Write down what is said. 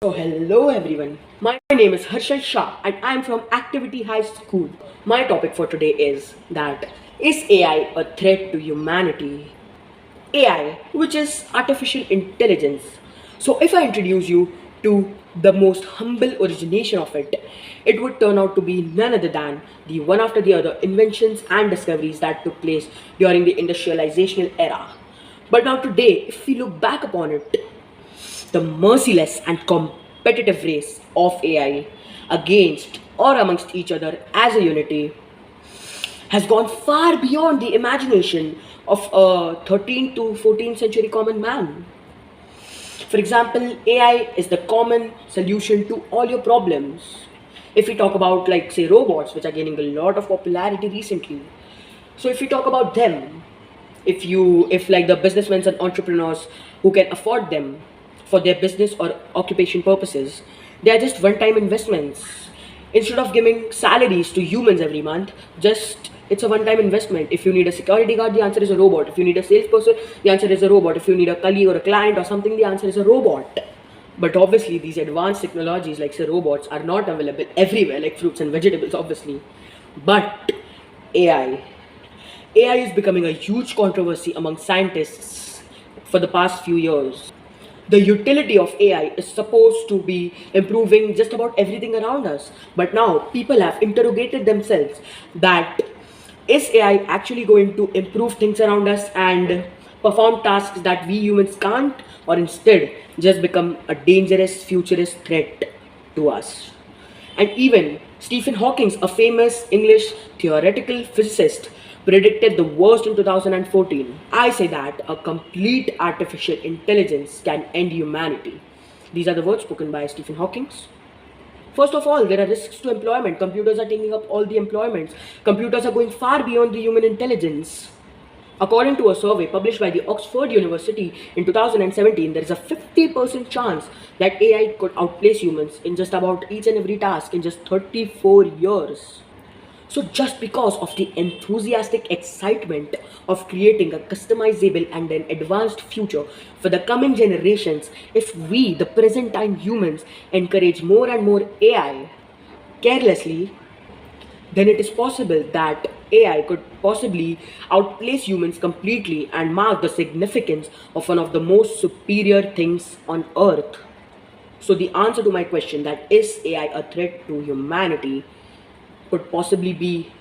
So hello everyone. My name is Harshil Shah and I am from Activity High School. My topic for today is AI a threat to humanity? AI, which is artificial intelligence. So if I introduce you to the most humble origination of it, it would turn out to be none other than the one after the other inventions and discoveries that took place during the industrializational era. But now today, if we look back upon it, the merciless and competitive race of AI against or amongst each other as a unity has gone far beyond the imagination of a 13th to 14th century common man. For example, AI is the common solution to all your problems. If we talk about, like, say, robots, which are gaining a lot of popularity recently, so if we talk about them, if like the businessmen and entrepreneurs who can afford them for their business or occupation purposes, they are just one-time investments. Instead of giving salaries to humans every month, just it's a one-time investment. If you need a security guard, the answer is a robot. If you need a salesperson, the answer is a robot. If you need a colleague or a client or something, the answer is a robot. But obviously, these advanced technologies like say robots are not available everywhere, like fruits and vegetables, obviously. But AI. AI is becoming a huge controversy among scientists for the past few years. The utility of AI is supposed to be improving just about everything around us. But now people have interrogated themselves that is AI actually going to improve things around us and perform tasks that we humans can't, or instead just become a dangerous futurist threat to us? And even Stephen Hawking, a famous English theoretical physicist, predicted the worst in 2014. I say that a complete artificial intelligence can end humanity. These are the words spoken by Stephen Hawking. First of all, there are risks to employment. Computers are taking up all the employments. Computers are going far beyond the human intelligence. According to a survey published by the Oxford University in 2017, there is a 50% chance that AI could outplace humans in just about each and every task in just 34 years. So, just because of the enthusiastic excitement of creating a customizable and an advanced future for the coming generations, if we, the present time humans, encourage more and more AI carelessly, then it is possible that AI could possibly outplace humans completely and mark the significance of one of the most superior things on earth. So, the answer to my question, that is AI a threat to humanity, could possibly be